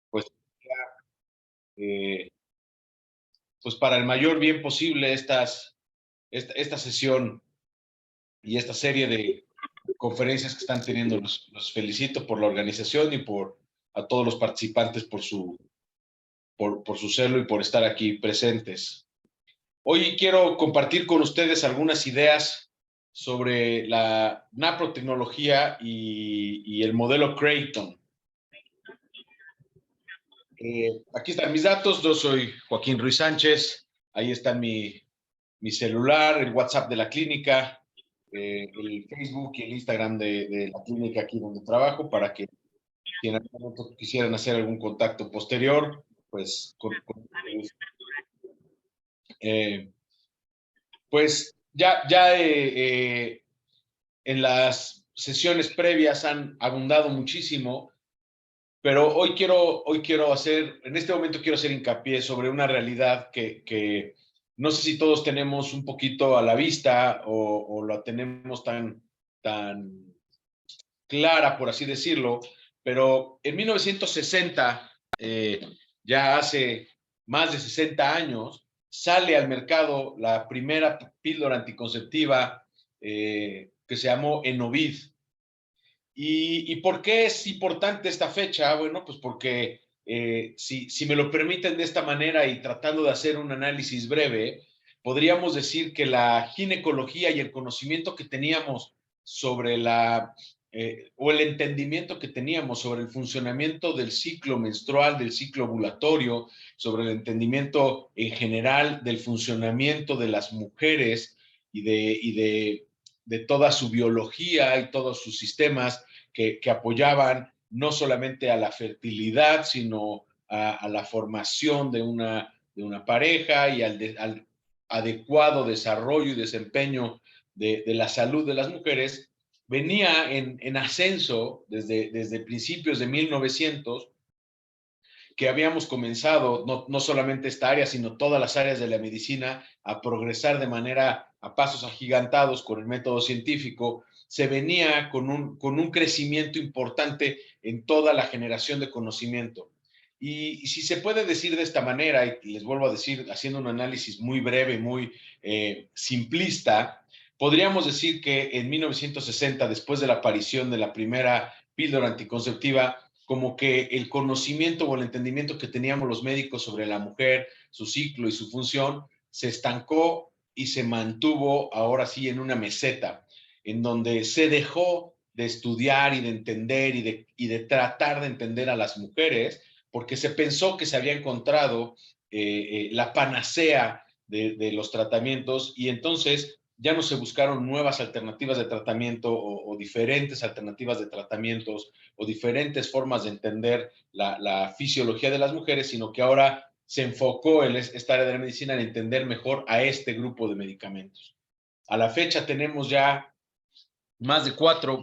pues, eh, pues para el mayor bien posible esta sesión y esta serie de conferencias que están teniendo. Los felicito por la organización y por a todos los participantes por su celo y por estar aquí presentes. Hoy quiero compartir con ustedes algunas ideas sobre la naprotecnología y el modelo Creighton. Aquí están mis datos. Yo soy Joaquín Ruiz Sánchez. Ahí está mi celular, el WhatsApp de la clínica, el Facebook y el Instagram de la clínica aquí donde trabajo, para que si en algún momento quisieran hacer algún contacto posterior, pues eh, pues en las sesiones previas han abundado muchísimo, pero hoy quiero hacer, en este momento quiero hacer hincapié sobre una realidad que no sé si todos tenemos un poquito a la vista o la tenemos tan clara, por así decirlo, pero en 1960, ya hace más de 60 años, sale al mercado la primera píldora anticonceptiva que se llamó Enovid. ¿Y por qué es importante esta fecha? Bueno, pues porque si me lo permiten de esta manera y tratando de hacer un análisis breve, podríamos decir que la ginecología y el conocimiento que teníamos sobre o el entendimiento que teníamos sobre el funcionamiento del ciclo menstrual, del ciclo ovulatorio, sobre el entendimiento en general del funcionamiento de las mujeres y de toda su biología y todos sus sistemas que apoyaban no solamente a la fertilidad, sino a la formación de una pareja y al adecuado desarrollo y desempeño de la salud de las mujeres, venía en ascenso desde principios de 1900, que habíamos comenzado, no solamente esta área, sino todas las áreas de la medicina, a progresar de manera a pasos agigantados con el método científico. Se venía con un crecimiento importante en toda la generación de conocimiento. Y si se puede decir de esta manera, y les vuelvo a decir, haciendo un análisis muy breve, muy simplista, podríamos decir que en 1960, después de la aparición de la primera píldora anticonceptiva, como que el conocimiento o el entendimiento que teníamos los médicos sobre la mujer, su ciclo y su función, se estancó y se mantuvo ahora sí en una meseta, en donde se dejó de estudiar y de entender y de tratar de entender a las mujeres, porque se pensó que se había encontrado la panacea de los tratamientos, y entonces ya no se buscaron nuevas alternativas de tratamiento o diferentes alternativas de tratamientos o diferentes formas de entender la fisiología de las mujeres, sino que ahora se enfocó en esta área de la medicina en entender mejor a este grupo de medicamentos. A la fecha tenemos ya más de cuatro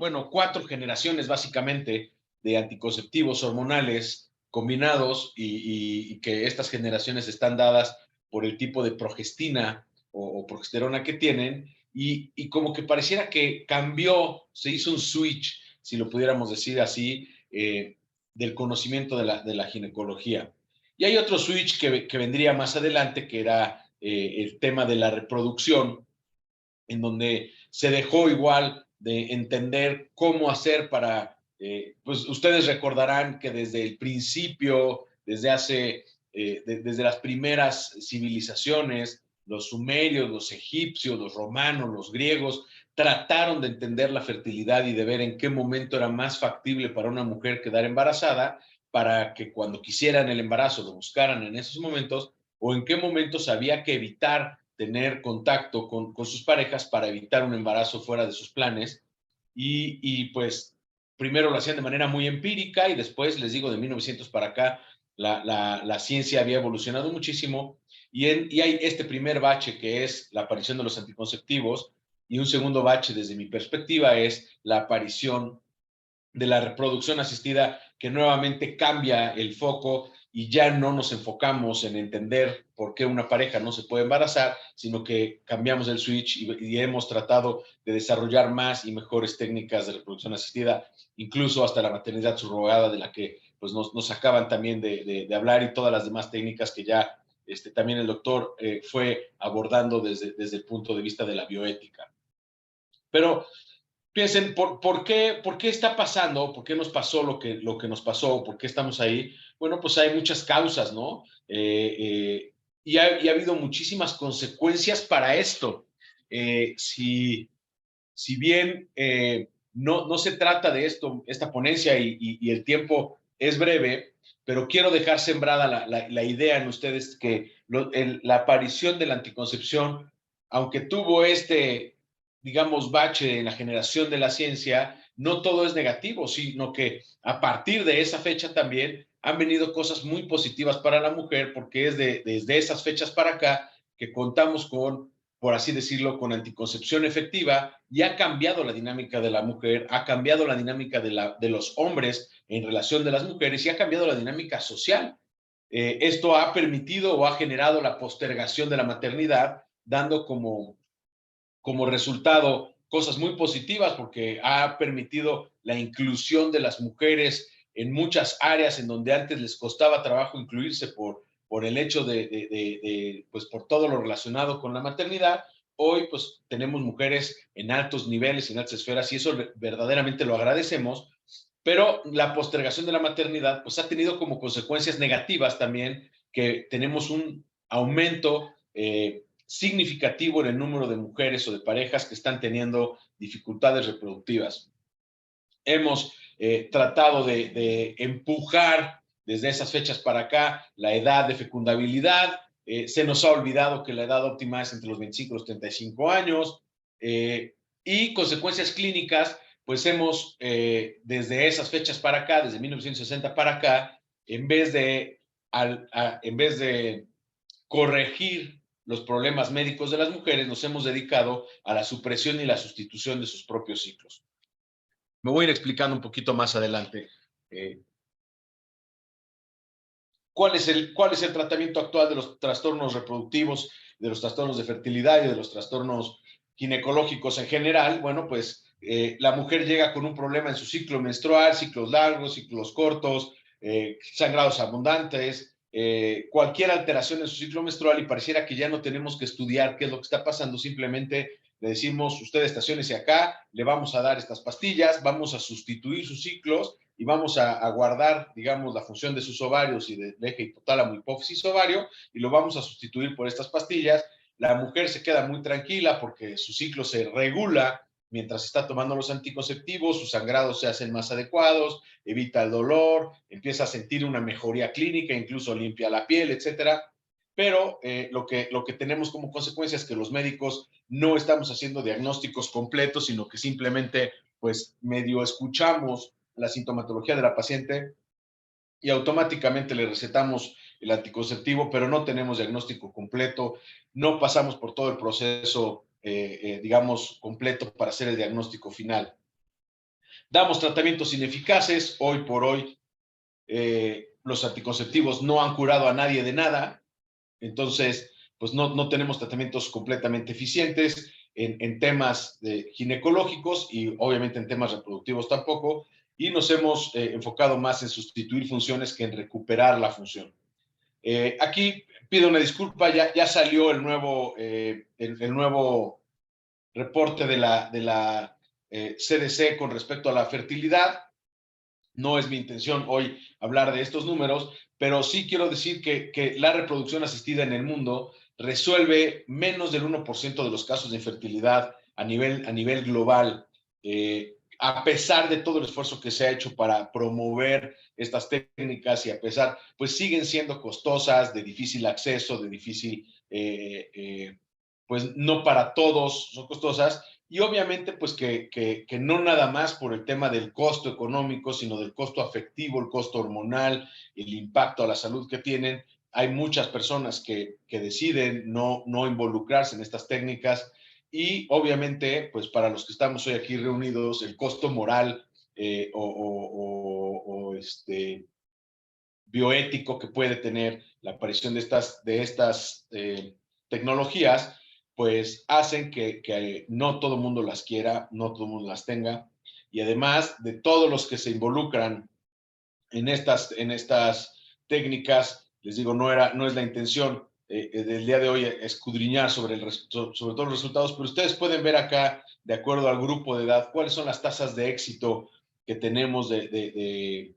generaciones básicamente de anticonceptivos hormonales combinados, y que estas generaciones están dadas por el tipo de progestina o progesterona que tienen, y como que pareciera que cambió, se hizo un switch, si lo pudiéramos decir así, del conocimiento de la ginecología. Y hay otro switch que vendría más adelante, que era el tema de la reproducción, en donde se dejó igual de entender cómo hacer para, pues ustedes recordarán que desde el principio, desde las primeras civilizaciones, los sumerios, los egipcios, los romanos, los griegos, trataron de entender la fertilidad y de ver en qué momento era más factible para una mujer quedar embarazada, para que cuando quisieran el embarazo lo buscaran en esos momentos, o en qué momentos había que evitar tener contacto con sus parejas para evitar un embarazo fuera de sus planes. Pues primero lo hacían de manera muy empírica, y después, les digo, de 1900 para acá, la ciencia había evolucionado muchísimo, y hay este primer bache que es la aparición de los anticonceptivos, y un segundo bache desde mi perspectiva es la aparición de la reproducción asistida, que nuevamente cambia el foco y ya no nos enfocamos en entender por qué una pareja no se puede embarazar, sino que cambiamos el switch y hemos tratado de desarrollar más y mejores técnicas de reproducción asistida, incluso hasta la maternidad subrogada, de la que pues nos acaban también de hablar, y todas las demás técnicas que ya también el doctor fue abordando desde el punto de vista de la bioética. Pero piensen, ¿por qué está pasando? ¿Por qué nos pasó lo que nos pasó? ¿Por qué estamos ahí? Bueno, pues hay muchas causas, ¿no? Y ha habido muchísimas consecuencias para esto. Si bien no se trata de esto, esta ponencia, y el tiempo es breve, pero quiero dejar sembrada la idea en ustedes que la aparición de la anticoncepción, aunque tuvo digamos, bache en la generación de la ciencia, no todo es negativo, sino que a partir de esa fecha también han venido cosas muy positivas para la mujer, porque es desde esas fechas para acá que contamos con, por así decirlo, con anticoncepción efectiva, y ha cambiado la dinámica de la mujer, ha cambiado la dinámica de los hombres en relación de las mujeres, y ha cambiado la dinámica social. Esto ha permitido o ha generado la postergación de la maternidad, dando como resultado cosas muy positivas, porque ha permitido la inclusión de las mujeres en muchas áreas en donde antes les costaba trabajo incluirse por el hecho pues por todo lo relacionado con la maternidad. Hoy pues tenemos mujeres en altos niveles, en altas esferas, y eso verdaderamente lo agradecemos, pero la postergación de la maternidad pues ha tenido como consecuencias negativas también, que tenemos un aumento significativo en el número de mujeres o de parejas que están teniendo dificultades reproductivas. Hemos tratado de empujar desde esas fechas para acá la edad de fecundabilidad. Se nos ha olvidado que la edad óptima es entre los 25 y los 35 años. Y consecuencias clínicas, pues hemos, desde esas fechas para acá, desde 1960 para acá, en vez de corregir los problemas médicos de las mujeres, nos hemos dedicado a la supresión y la sustitución de sus propios ciclos. Me voy a ir explicando un poquito más adelante cuál es el tratamiento actual de los trastornos reproductivos, de los trastornos de fertilidad y de los trastornos ginecológicos en general. Bueno, pues la mujer llega con un problema en su ciclo menstrual, ciclos largos, ciclos cortos, sangrados abundantes, cualquier alteración en su ciclo menstrual, y pareciera que ya no tenemos que estudiar qué es lo que está pasando, simplemente le decimos: usted estaciónese acá, le vamos a dar estas pastillas, vamos a sustituir sus ciclos y vamos a guardar, digamos, la función de sus ovarios y del eje hipotálamo, hipófisis, ovario, y lo vamos a sustituir por estas pastillas. La mujer se queda muy tranquila porque su ciclo se regula mientras está tomando los anticonceptivos, sus sangrados se hacen más adecuados, evita el dolor, empieza a sentir una mejoría clínica, incluso limpia la piel, etcétera. Pero lo que tenemos como consecuencia es que los médicos no estamos haciendo diagnósticos completos, sino que simplemente, pues, medio escuchamos la sintomatología de la paciente y automáticamente le recetamos el anticonceptivo, pero no tenemos diagnóstico completo, no pasamos por todo el proceso, digamos, completo para hacer el diagnóstico final. Damos tratamientos ineficaces. Hoy por hoy, los anticonceptivos no han curado a nadie de nada, entonces, pues no tenemos tratamientos completamente eficientes en temas ginecológicos, y obviamente en temas reproductivos tampoco, y nos hemos enfocado más en sustituir funciones que en recuperar la función. Aquí pido una disculpa, ya salió el nuevo reporte de la CDC con respecto a la fertilidad. No es mi intención hoy hablar de estos números, pero sí quiero decir que la reproducción asistida en el mundo resuelve menos del 1% de los casos de infertilidad a nivel global, a pesar de todo el esfuerzo que se ha hecho para promover estas técnicas, y a pesar, pues siguen siendo costosas, de difícil acceso, de difícil, pues no para todos son costosas. Y obviamente, pues que no nada más por el tema del costo económico, sino del costo afectivo, el costo hormonal, el impacto a la salud que tienen. Hay muchas personas que deciden no involucrarse en estas técnicas, y obviamente, pues para los que estamos hoy aquí reunidos, el costo moral bioético que puede tener la aparición de estas tecnologías, pues hacen que no todo el mundo las quiera, no todo el mundo las tenga, y además de todos los que se involucran en estas técnicas, les digo, no es la intención del día de hoy escudriñar sobre todos los resultados, pero ustedes pueden ver acá, de acuerdo al grupo de edad, cuáles son las tasas de éxito que tenemos de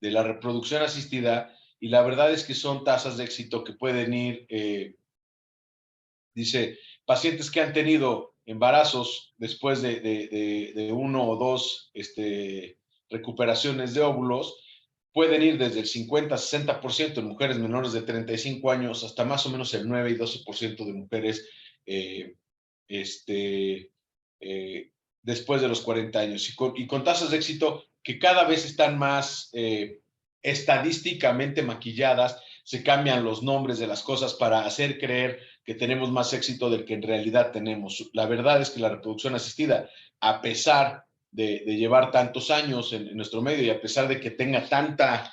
la reproducción asistida, y la verdad es que son tasas de éxito que pueden ir, dice, pacientes que han tenido embarazos después de uno o dos recuperaciones de óvulos, pueden ir desde el 50-60% en mujeres menores de 35 años hasta más o menos el 9 y 12% de mujeres eh, este, después de los 40 años. Y con tasas de éxito que cada vez están más estadísticamente maquilladas, se cambian los nombres de las cosas para hacer creer que tenemos más éxito del que en realidad tenemos. La verdad es que la reproducción asistida, a pesar de llevar tantos años en nuestro medio y a pesar de que tenga tanta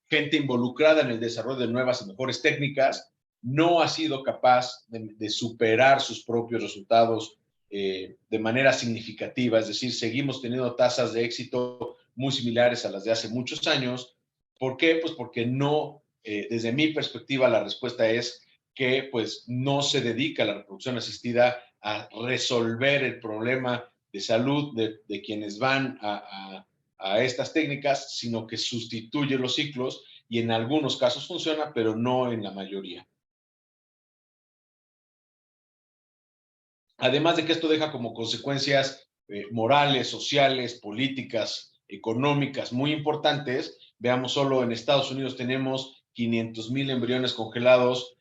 gente involucrada en el desarrollo de nuevas y mejores técnicas, no ha sido capaz de superar sus propios resultados de manera significativa. Es decir, seguimos teniendo tasas de éxito muy similares a las de hace muchos años. ¿Por qué? Pues porque no, desde mi perspectiva, la respuesta es que pues no se dedica a la reproducción asistida a resolver el problema de salud de quienes van a estas técnicas, sino que sustituye los ciclos y en algunos casos funciona, pero no en la mayoría. Además de que esto deja como consecuencias morales, sociales, políticas, económicas muy importantes. Veamos, solo en Estados Unidos tenemos 500,000 embriones congelados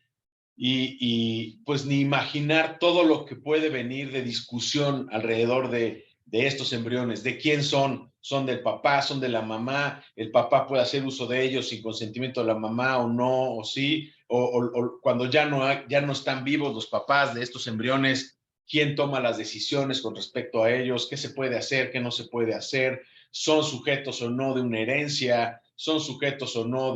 pues ni imaginar todo lo que puede venir de discusión alrededor de estos embriones, de quién son del papá, son de la mamá, el papá puede hacer uso de ellos sin consentimiento de la mamá o no, o sí, o cuando ya no están vivos los papás de estos embriones, quién toma las decisiones con respecto a ellos, qué se puede hacer, qué no se puede hacer, son sujetos o no de una herencia, son sujetos o no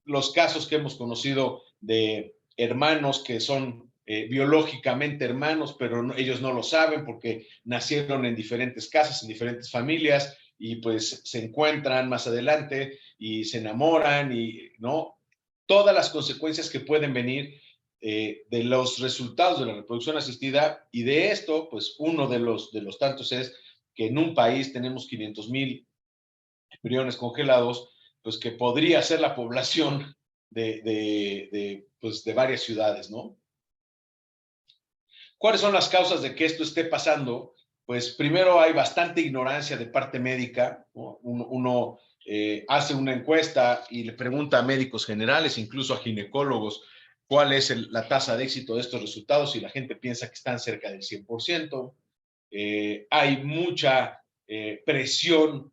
los casos que hemos conocido de hermanos que son biológicamente hermanos, pero ellos no lo saben porque nacieron en diferentes casas, en diferentes familias, y pues se encuentran más adelante y se enamoran, y no, todas las consecuencias que pueden venir de los resultados de la reproducción asistida. Y de esto, pues uno de los tantos es que en un país tenemos 500,000 embriones congelados, pues que podría ser la población pues de varias ciudades, ¿no? ¿Cuáles son las causas de que esto esté pasando? Pues primero hay bastante ignorancia de parte médica, ¿no? Uno hace una encuesta y le pregunta a médicos generales, incluso a ginecólogos, cuál es la tasa de éxito de estos resultados, y la gente piensa que están cerca del 100%. Hay mucha presión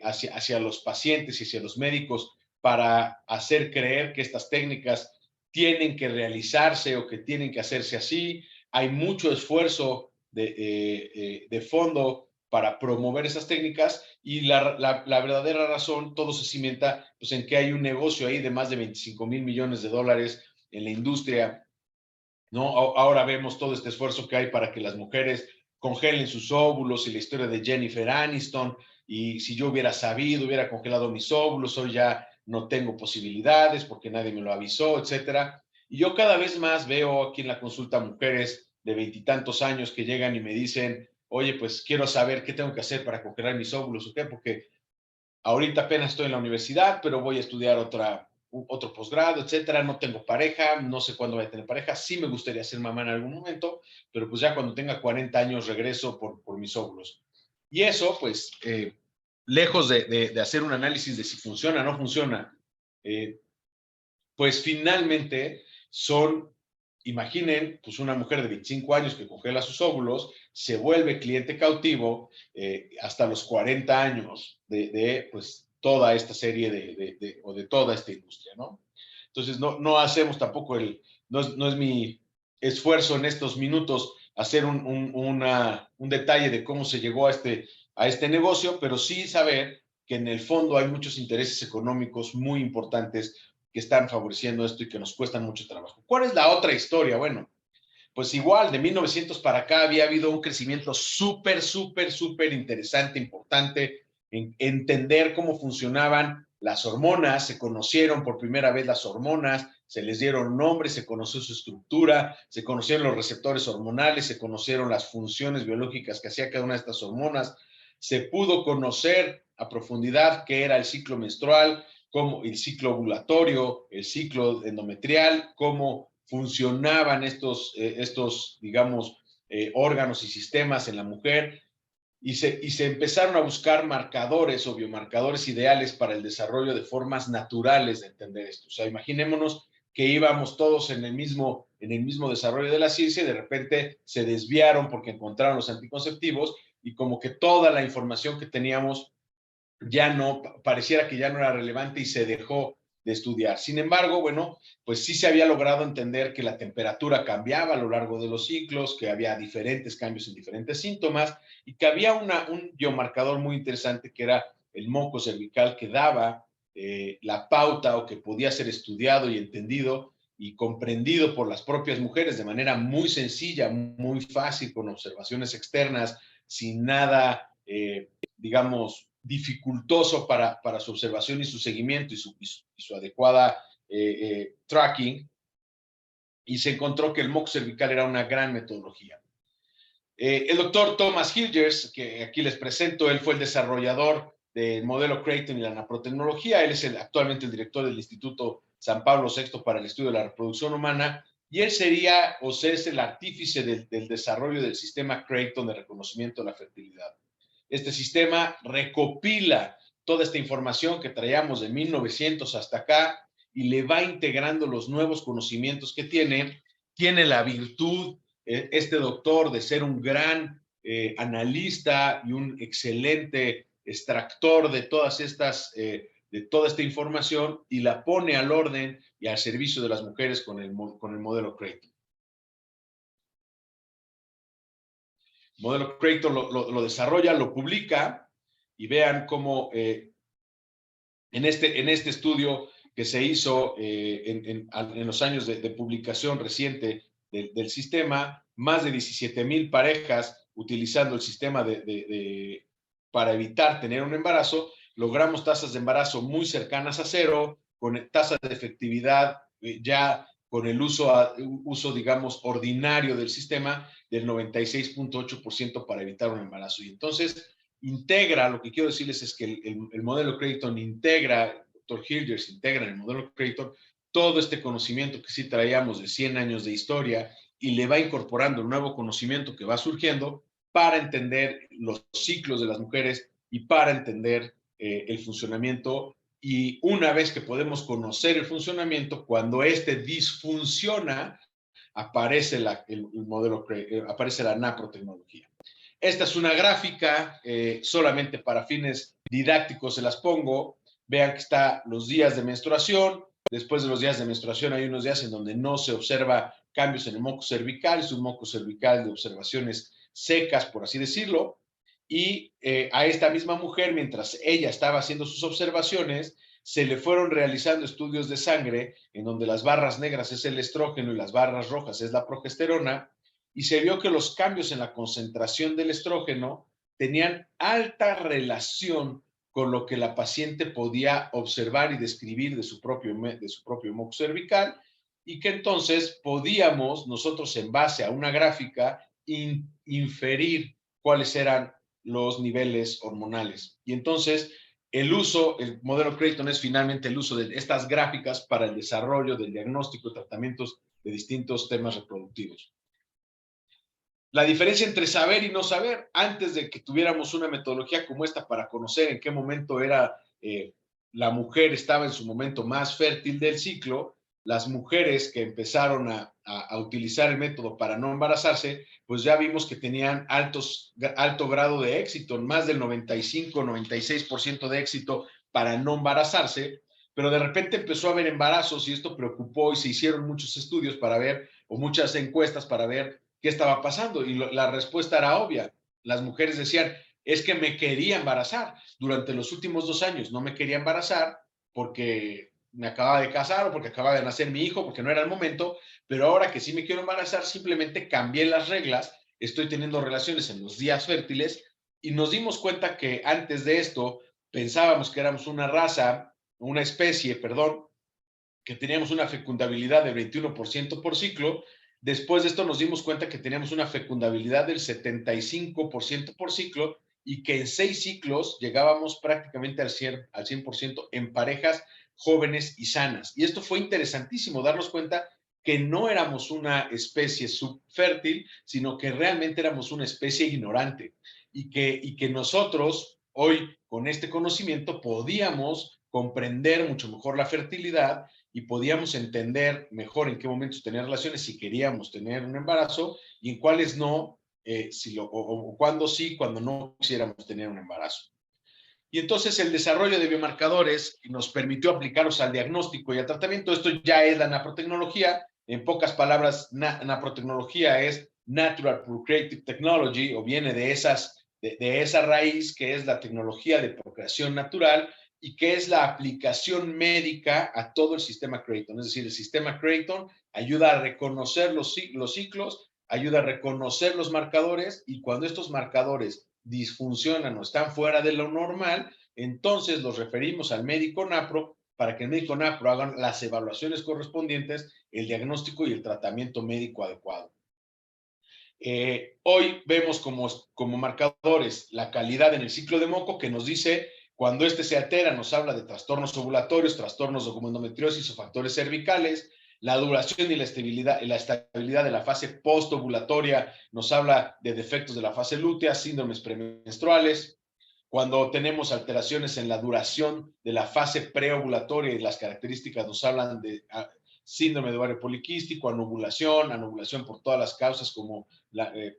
hacia los pacientes y hacia los médicos para hacer creer que estas técnicas tienen que realizarse o que tienen que hacerse así. Hay mucho esfuerzo de fondo para promover esas técnicas, y la verdadera razón, todo se cimienta pues, en que hay un negocio ahí de más de 25,000 millones de dólares en la industria, ¿no? Ahora vemos todo este esfuerzo que hay para que las mujeres congelen sus óvulos, y la historia de Jennifer Aniston, y si yo hubiera sabido, hubiera congelado mis óvulos, hoy ya no tengo posibilidades porque nadie me lo avisó, etcétera. Y yo cada vez más veo aquí en la consulta mujeres de 20 y tantos años que llegan y me dicen, oye, pues quiero saber qué tengo que hacer para congelar mis óvulos, ¿ok? Porque ahorita apenas estoy en la universidad, pero voy a estudiar otro posgrado, etcétera. No tengo pareja, no sé cuándo voy a tener pareja. Sí me gustaría ser mamá en algún momento, pero pues ya cuando tenga 40 años regreso por mis óvulos. Y eso, pues, lejos de hacer un análisis de si funciona o no funciona, pues finalmente son, imaginen, pues una mujer de 25 años que congela sus óvulos, se vuelve cliente cautivo hasta los 40 años pues toda esta serie o de toda esta industria, ¿no? Entonces no hacemos tampoco no es mi esfuerzo en estos minutos hacer un detalle de cómo se llegó a este negocio, pero sí saber que en el fondo hay muchos intereses económicos muy importantes que están favoreciendo esto y que nos cuestan mucho trabajo. ¿Cuál es la otra historia? Bueno, pues igual, de 1900 para acá había habido un crecimiento súper interesante, importante, en entender cómo funcionaban las hormonas. Se conocieron por primera vez las hormonas, se les dieron nombres, se conoció su estructura, se conocieron los receptores hormonales, se conocieron las funciones biológicas que hacía cada una de estas hormonas, se pudo conocer a profundidad qué era el ciclo menstrual, cómo el ciclo ovulatorio, el ciclo endometrial, cómo funcionaban estos digamos, órganos y sistemas en la mujer, y se empezaron a buscar marcadores o biomarcadores ideales para el desarrollo de formas naturales de entender esto. O sea, imaginémonos que íbamos todos en el mismo desarrollo de la ciencia y de repente se desviaron porque encontraron los anticonceptivos y como que toda la información que teníamos ya no, pareciera que ya no era relevante y se dejó de estudiar. Sin embargo, bueno, pues sí se había logrado entender que la temperatura cambiaba a lo largo de los ciclos, que había diferentes cambios en diferentes síntomas y que había un biomarcador muy interesante que era el moco cervical que daba la pauta o que podía ser estudiado y entendido y comprendido por las propias mujeres de manera muy sencilla, muy fácil, con observaciones externas, sin nada, digamos, dificultoso para su observación y su seguimiento y su adecuada tracking, y se encontró que el moco cervical era una gran metodología. El doctor Thomas Hilgers, que aquí les presento, él fue el desarrollador del modelo Creighton y la naprotecnología. Él es actualmente el director del Instituto San Pablo VI para el Estudio de la Reproducción Humana, y él sería o es el artífice del desarrollo del sistema Creighton de reconocimiento de la fertilidad. Este sistema recopila toda esta información que traíamos de 1900 hasta acá y le va integrando los nuevos conocimientos que tiene. Tiene la virtud, este doctor, de ser un gran analista y un excelente extractor de todas estas, de toda esta información, y la pone al orden y al servicio de las mujeres con el modelo Creighton. Modelo Creighton lo desarrolla, lo publica, y vean cómo en este estudio que se hizo en los años de publicación reciente del sistema, más de 17,000 parejas utilizando el sistema para evitar tener un embarazo, logramos tasas de embarazo muy cercanas a cero, con tasas de efectividad ya con el uso, digamos, ordinario del sistema del 96.8% para evitar un embarazo. Y entonces integra, lo que quiero decirles es que el modelo Creighton integra, Dr. Hilgers integra en el modelo Creighton todo este conocimiento que sí traíamos de 100 años de historia, y le va incorporando el nuevo conocimiento que va surgiendo para entender los ciclos de las mujeres y para entender el funcionamiento. Y una vez que podemos conocer el funcionamiento, cuando este disfunciona, aparece aparece la naprotecnología. Esta es una gráfica, solamente para fines didácticos se las pongo. Vean que está los días de menstruación. Después de los días de menstruación hay unos días en donde no se observa cambios en el moco cervical. Es un moco cervical de observaciones secas, por así decirlo. Y a esta misma mujer, mientras ella estaba haciendo sus observaciones, se le fueron realizando estudios de sangre en donde las barras negras es el estrógeno y las barras rojas es la progesterona, y se vio que los cambios en la concentración del estrógeno tenían alta relación con lo que la paciente podía observar y describir de su propio moco cervical, y que entonces podíamos nosotros, en base a una gráfica, inferir cuáles eran los niveles hormonales. Y entonces el modelo Creighton es finalmente el uso de estas gráficas para el desarrollo del diagnóstico y tratamientos de distintos temas reproductivos. La diferencia entre saber y no saber: antes de que tuviéramos una metodología como esta para conocer en qué momento la mujer estaba en su momento más fértil del ciclo, las mujeres que empezaron a utilizar el método para no embarazarse, pues ya vimos que tenían alto grado de éxito, más del 95-96% de éxito para no embarazarse, pero de repente empezó a haber embarazos y esto preocupó, y se hicieron muchos estudios para ver, o muchas encuestas para ver qué estaba pasando, y la respuesta era obvia. Las mujeres decían: es que me quería embarazar. Durante los últimos 2 años no me quería embarazar porque me acababa de casar o porque acababa de nacer mi hijo, porque no era el momento, pero ahora que sí me quiero embarazar, simplemente cambié las reglas, estoy teniendo relaciones en los días fértiles y nos dimos cuenta que antes de esto pensábamos que éramos una raza, una especie, perdón, que teníamos una fecundabilidad del 21% por ciclo. Después de esto nos dimos cuenta que teníamos una fecundabilidad del 75% por ciclo y que en 6 ciclos llegábamos prácticamente al 100% en parejas jóvenes y sanas. Y esto fue interesantísimo, darnos cuenta que no éramos una especie subfértil, sino que realmente éramos una especie ignorante y que nosotros hoy con este conocimiento podíamos comprender mucho mejor la fertilidad y podíamos entender mejor en qué momentos tener relaciones si queríamos tener un embarazo y en cuáles no, o cuándo sí, cuando no quisiéramos tener un embarazo. Y entonces el desarrollo de biomarcadores nos permitió aplicarlos al diagnóstico y al tratamiento. Esto ya es la naprotecnología. En pocas palabras, naprotecnología es Natural Procreative Technology, o viene de esa raíz que es la tecnología de procreación natural y que es la aplicación médica a todo el sistema Creighton. Es decir, el sistema Creighton ayuda a reconocer los ciclos, ayuda a reconocer los marcadores y cuando estos marcadores disfuncionan o están fuera de lo normal, entonces los referimos al médico NAPRO para que el médico NAPRO haga las evaluaciones correspondientes, el diagnóstico y el tratamiento médico adecuado. Hoy vemos como marcadores la calidad en el ciclo de moco que nos dice cuando este se altera, nos habla de trastornos ovulatorios, trastornos de endometriosis o factores cervicales. La duración y la estabilidad de la fase postovulatoria nos habla de defectos de la fase lútea, síndromes premenstruales. Cuando tenemos alteraciones en la duración de la fase preovulatoria y las características nos hablan de síndrome de ovario poliquístico, anovulación por todas las causas como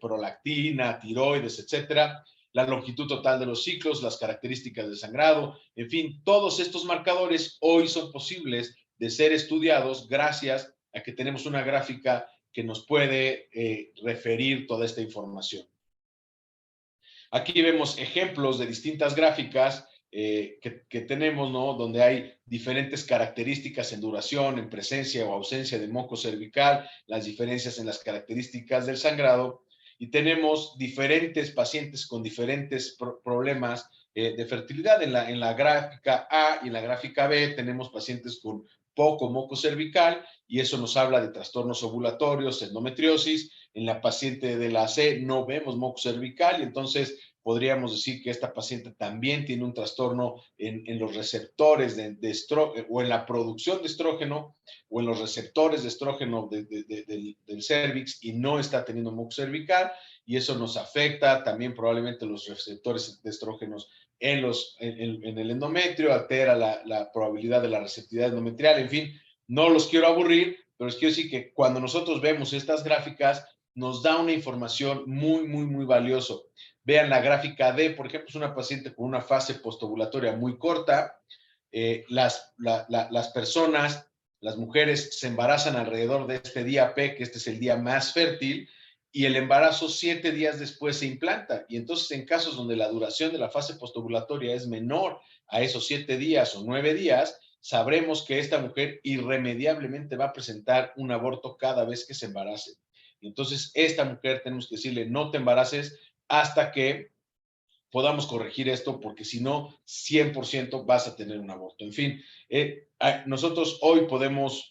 prolactina, tiroides, etcétera, la longitud total de los ciclos, las características del sangrado, en fin, todos estos marcadores hoy son posibles de ser estudiados gracias a que tenemos una gráfica que nos puede referir toda esta información. Aquí vemos ejemplos de distintas gráficas que tenemos, ¿no? Donde hay diferentes características en duración, en presencia o ausencia de moco cervical, las diferencias en las características del sangrado, y tenemos diferentes pacientes con diferentes problemas de fertilidad. En la gráfica A y en la gráfica B tenemos pacientes con poco moco cervical, y eso nos habla de trastornos ovulatorios, endometriosis. En la paciente de la C no vemos moco cervical, y entonces podríamos decir que esta paciente también tiene un trastorno en los receptores de estrógeno, o en la producción de estrógeno, o en los receptores de estrógeno del cervix, y no está teniendo moco cervical, y eso nos afecta también probablemente los receptores de estrógenos en el endometrio, altera la probabilidad de la receptividad endometrial, en fin, no los quiero aburrir, pero les quiero decir que cuando nosotros vemos estas gráficas, nos da una información muy, muy, muy valiosa. Vean la gráfica D, por ejemplo, es una paciente con una fase postovulatoria muy corta. Las personas, las mujeres, se embarazan alrededor de este día P, que este es el día más fértil, y el embarazo 7 días después se implanta. Y entonces, en casos donde la duración de la fase postovulatoria es menor a esos 7 días o 9 días, sabremos que esta mujer irremediablemente va a presentar un aborto cada vez que se embarace. Entonces, esta mujer tenemos que decirle, no te embaraces hasta que podamos corregir esto, porque si no, 100% vas a tener un aborto. En fin, nosotros hoy podemos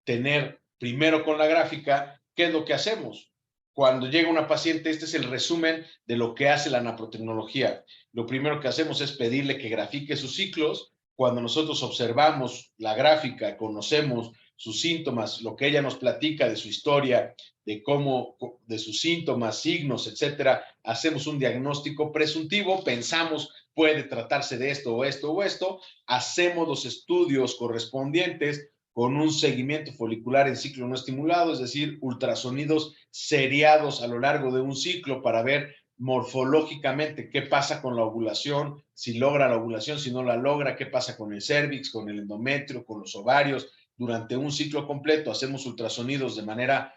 tener, primero con la gráfica, ¿qué es lo que hacemos? Cuando llega una paciente, este es el resumen de lo que hace la naprotecnología. Lo primero que hacemos es pedirle que grafique sus ciclos. Cuando nosotros observamos la gráfica, conocemos sus síntomas, lo que ella nos platica de su historia, de sus síntomas, signos, etcétera, hacemos un diagnóstico presuntivo, pensamos puede tratarse de esto o esto o esto, hacemos los estudios correspondientes con un seguimiento folicular en ciclo no estimulado, es decir, ultrasonidos seriados a lo largo de un ciclo para ver morfológicamente qué pasa con la ovulación, si logra la ovulación, si no la logra, qué pasa con el cervix, con el endometrio, con los ovarios. Durante un ciclo completo hacemos ultrasonidos de manera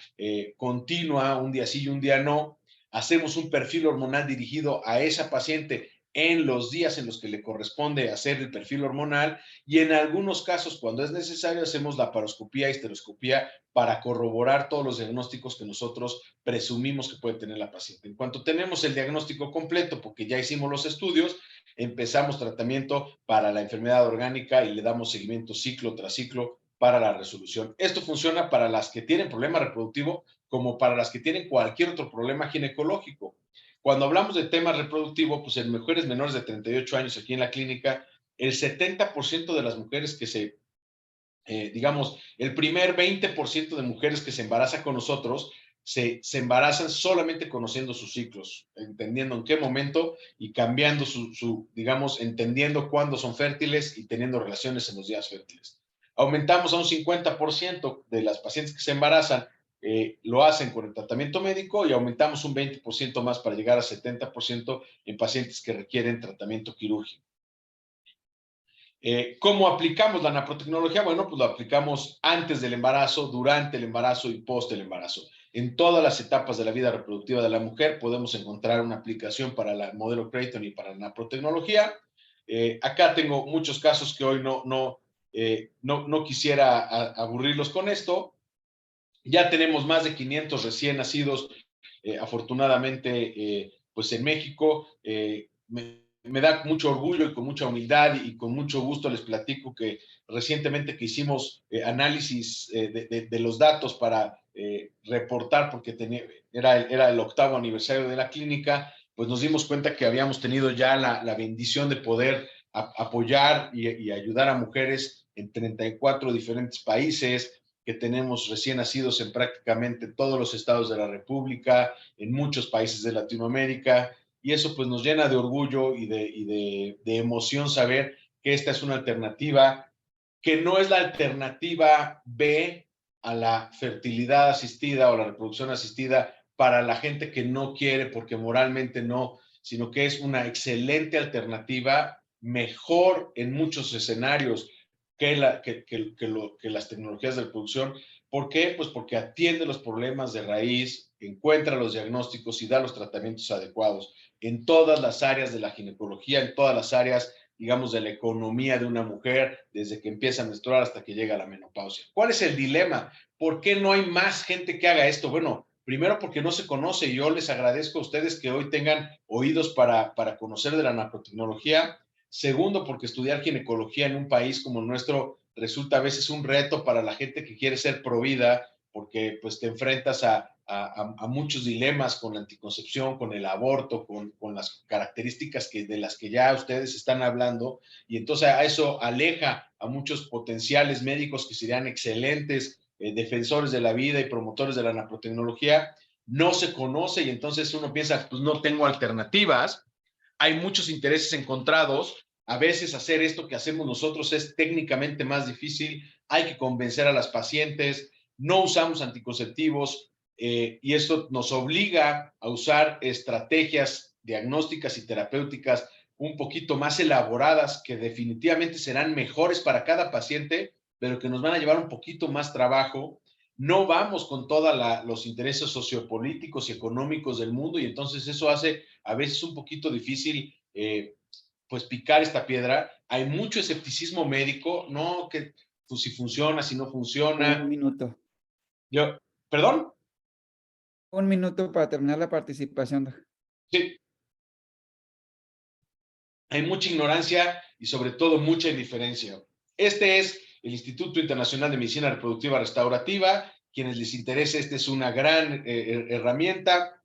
continua, un día sí y un día no. Hacemos un perfil hormonal dirigido a esa paciente en los días en los que le corresponde hacer el perfil hormonal y en algunos casos, cuando es necesario, hacemos la paroscopía y histeroscopía para corroborar todos los diagnósticos que nosotros presumimos que puede tener la paciente. En cuanto tenemos el diagnóstico completo, porque ya hicimos los estudios, empezamos tratamiento para la enfermedad orgánica y le damos seguimiento ciclo tras ciclo para la resolución. Esto funciona para las que tienen problema reproductivo como para las que tienen cualquier otro problema ginecológico. Cuando hablamos de temas reproductivos, pues en mujeres menores de 38 años aquí en la clínica, el 70% de las mujeres que digamos, el primer 20% de mujeres que se embaraza con nosotros se embarazan solamente conociendo sus ciclos, entendiendo en qué momento y cambiando digamos, entendiendo cuándo son fértiles y teniendo relaciones en los días fértiles. Aumentamos a un 50% de las pacientes que se embarazan, lo hacen con el tratamiento médico y aumentamos un 20% más para llegar a 70% en pacientes que requieren tratamiento quirúrgico. ¿Cómo aplicamos la naprotecnología? Bueno, pues lo aplicamos antes del embarazo, durante el embarazo y post el embarazo. En todas las etapas de la vida reproductiva de la mujer podemos encontrar una aplicación para el modelo Creighton y para la naprotecnología. Acá tengo muchos casos que hoy no quisiera aburrirlos con esto. Ya tenemos más de 500 recién nacidos, afortunadamente, pues en México. Me da mucho orgullo y con mucha humildad y con mucho gusto les platico que recientemente que hicimos análisis de los datos para reportar, porque era el 8º aniversario de la clínica, pues nos dimos cuenta que habíamos tenido ya la bendición de poder apoyar y ayudar a mujeres en 34 diferentes países, que tenemos recién nacidos en prácticamente todos los estados de la República, en muchos países de Latinoamérica, y eso pues nos llena de orgullo y de emoción saber que esta es una alternativa, que no es la alternativa B a la fertilidad asistida o la reproducción asistida para la gente que no quiere porque moralmente no, sino que es una excelente alternativa, mejor en muchos escenarios que las tecnologías de reproducción. ¿Por qué? Pues porque atiende los problemas de raíz, encuentra los diagnósticos y da los tratamientos adecuados en todas las áreas de la ginecología, en todas las áreas, digamos, de la economía de una mujer, desde que empieza a menstruar hasta que llega a la menopausia. ¿Cuál es el dilema? ¿Por qué no hay más gente que haga esto? Bueno, primero porque no se conoce. Yo les agradezco a ustedes que hoy tengan oídos para conocer de la naprotecnología. Segundo, porque estudiar ginecología en un país como el nuestro resulta a veces un reto para la gente que quiere ser provida, porque pues te enfrentas a muchos dilemas con la anticoncepción, con el aborto, con las características de las que ya ustedes están hablando, y entonces a eso aleja a muchos potenciales médicos que serían excelentes defensores de la vida y promotores de la naprotecnología. No se conoce y entonces uno piensa, pues no tengo alternativas. Hay muchos intereses encontrados. A veces hacer esto que hacemos nosotros es técnicamente más difícil. Hay que convencer a las pacientes. No usamos anticonceptivos y esto nos obliga a usar estrategias diagnósticas y terapéuticas un poquito más elaboradas que definitivamente serán mejores para cada paciente, pero que nos van a llevar un poquito más trabajo. No vamos con todos los intereses sociopolíticos y económicos del mundo y entonces eso hace a veces un poquito difícil pues picar esta piedra. Hay mucho escepticismo médico, no, que pues, si funciona, si no Un funciona. minuto. Yo, ¿perdón? Un minuto para terminar la participación. Sí, hay mucha ignorancia y sobre todo mucha indiferencia. Este es el Instituto Internacional de Medicina Reproductiva Restaurativa. Quienes les interese, esta es una gran herramienta.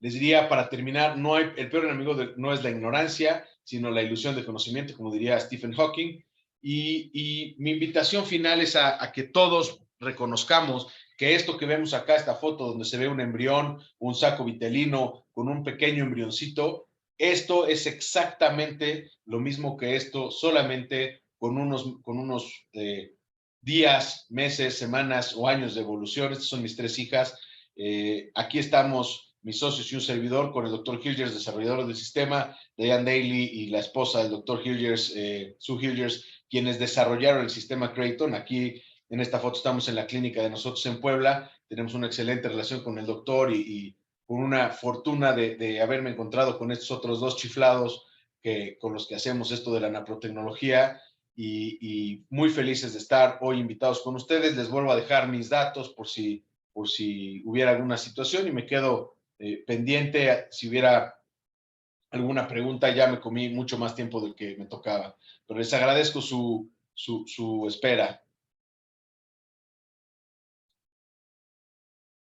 Les diría para terminar, el peor enemigo no es la ignorancia, sino la ilusión de conocimiento, como diría Stephen Hawking. Y mi invitación final es a que todos reconozcamos que esto que vemos acá, esta foto donde se ve un embrión, un saco vitelino con un pequeño embrioncito, esto es exactamente lo mismo que esto, solamente con unos días, meses, semanas o años de evolución. Estas son mis 3 hijas. Aquí estamos mis socios y un servidor con el doctor Hilgers, desarrollador del sistema, Diane Daly y la esposa del doctor Hilgers, Sue Hilgers, quienes desarrollaron el sistema Creighton. Aquí en esta foto estamos en la clínica de nosotros en Puebla. Tenemos una excelente relación con el doctor y una fortuna de haberme encontrado con estos otros dos chiflados con los que hacemos esto de la naprotecnología y muy felices de estar hoy invitados con ustedes. Les vuelvo a dejar mis datos por si hubiera alguna situación y me quedo pendiente. Si hubiera alguna pregunta, ya me comí mucho más tiempo del que me tocaba, pero les agradezco su espera.